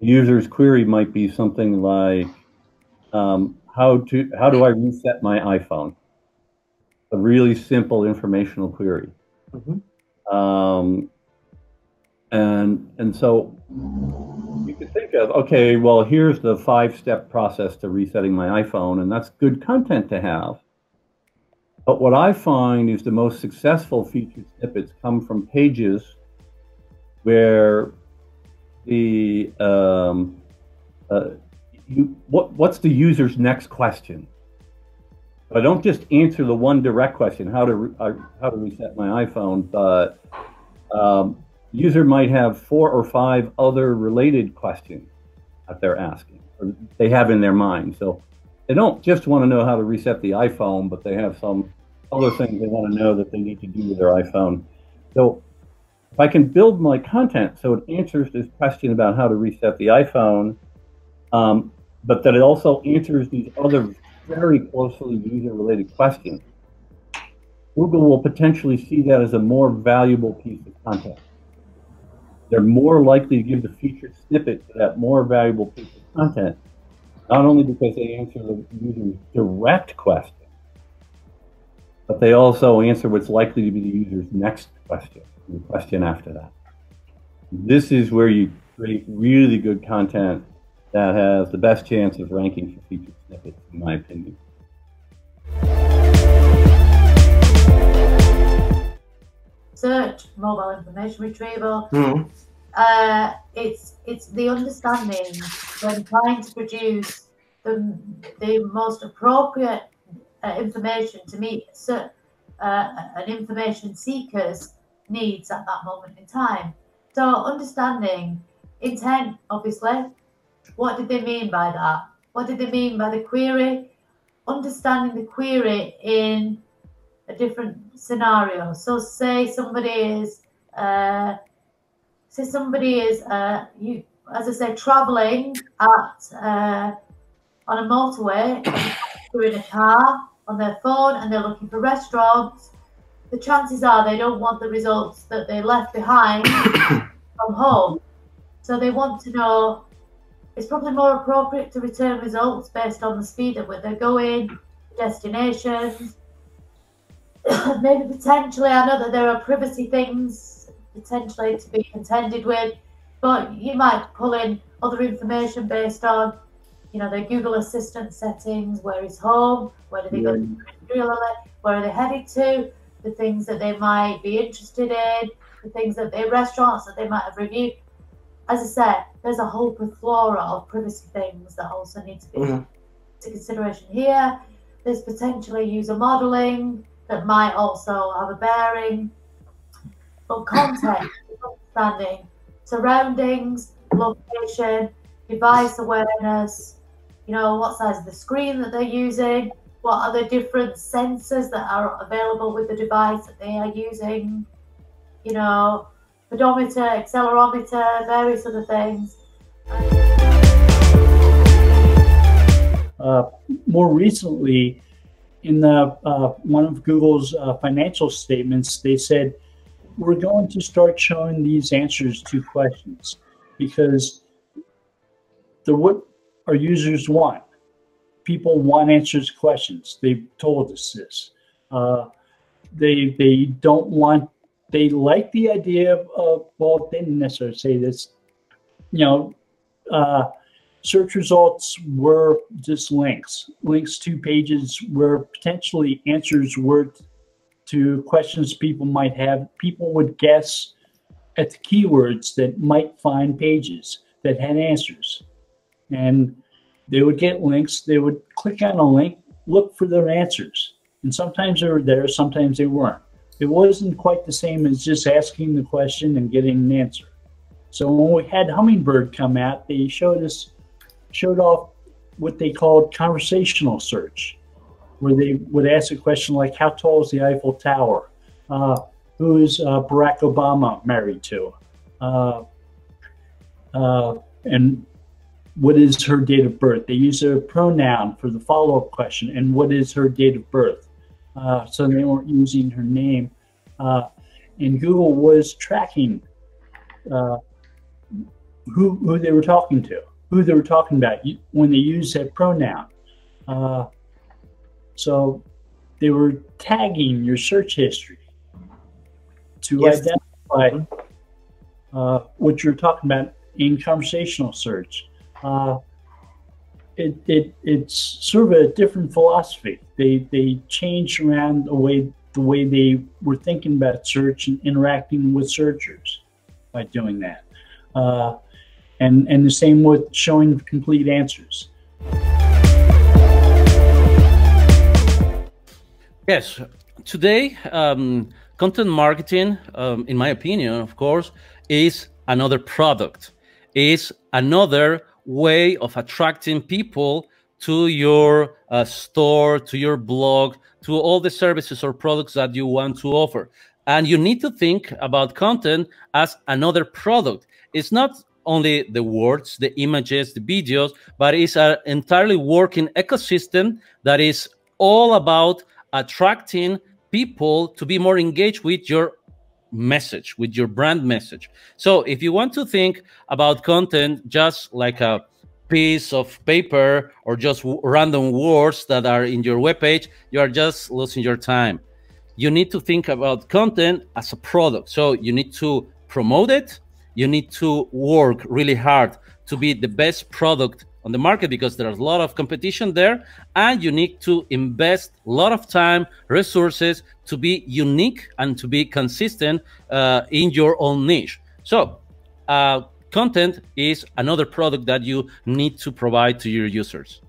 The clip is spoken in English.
The user's query might be something like, how do I reset my iPhone? A really simple informational query. And so you can think of, okay, well, here's the 5-step process to resetting my iPhone, and that's good content to have. But what I find is the most successful featured snippets come from pages where the what's the user's next question? I don't just answer the one direct question, how to reset my iPhone, but user might have 4 or 5 other related questions that they're asking, or they have in their mind. So they don't just want to know how to reset the iPhone, but they have some other things they want to know that they need to do with their iPhone. So if I can build my content so it answers this question about how to reset the iPhone, but that it also answers these other very closely user-related questions, Google will potentially see that as a more valuable piece of content. They're more likely to give the featured snippet to that more valuable piece of content, not only because they answer the user's direct question, but they also answer what's likely to be the user's next question, the question after that. This is where you create really good content that has the best chance of ranking for featured snippets, in my opinion. Search, mobile information retrieval. It's the understanding when trying to produce the most appropriate information to meet an information seeker's needs at that moment in time. So understanding intent, obviously. What did they mean by that? What did they mean by the query? Understanding the query in a different scenario. So say somebody is as I say, traveling on a motorway, they're in a car on their phone and they're looking for restaurants. The chances are they don't want the results that they left behind from home. So they want to know, it's probably more appropriate to return results based on the speed at which they're going, destinations. Maybe potentially, I know that there are privacy things potentially to be contended with, but you might pull in other information based on, you know, their Google Assistant settings, where is home, where do they go to, where are they headed to, the things that they might be interested in, the things that restaurants that they might have reviewed. As I said, there's a whole plethora of privacy things that also need to be taken into consideration here. There's potentially user modeling that might also have a bearing. But context, understanding, surroundings, location, device awareness, you know, what size of the screen that they're using, what are the different sensors that are available with the device that they are using, you know, pedometer, accelerometer, various other things. More recently, in one of Google's financial statements, they said, we're going to start showing these answers to questions because they're what our users want. People want answers to questions. They've told us this. They don't want, they like the idea of, well, they didn't necessarily say this, you know, search results were just links to pages where potentially answers were to questions people might have. People would guess at the keywords that might find pages that had answers. And they would get links. They would click on a link, look for their answers. And sometimes they were there, sometimes they weren't. It wasn't quite the same as just asking the question and getting an answer. So when we had Hummingbird come out, they showed off what they called conversational search, where they would ask a question like, how tall is the Eiffel Tower? Who is Barack Obama married to? And what is her date of birth? They use a pronoun for the follow-up question, and what is her date of birth? So they weren't using her name. And Google was tracking who they were talking to, who they were talking about when they used that pronoun. So they were tagging your search history to identify what you're talking about in conversational search. It's sort of a different philosophy. They changed around the way they were thinking about search and interacting with searchers by doing that. And the same with showing complete answers. Yes, today content marketing, in my opinion, of course, is another product, is another way of attracting people to your store, to your blog, to all the services or products that you want to offer. And you need to think about content as another product. It's not only the words, the images, the videos, but it's an entirely working ecosystem that is all about attracting people to be more engaged with your message, with your brand message. So if you want to think about content just like a piece of paper or just random words that are in your webpage, you are just losing your time. You need to think about content as a product. So you need to promote it. You need to work really hard to be the best product on the market because there's a lot of competition there, and you need to invest a lot of time, resources to be unique and to be consistent in your own niche. So content is another product that you need to provide to your users.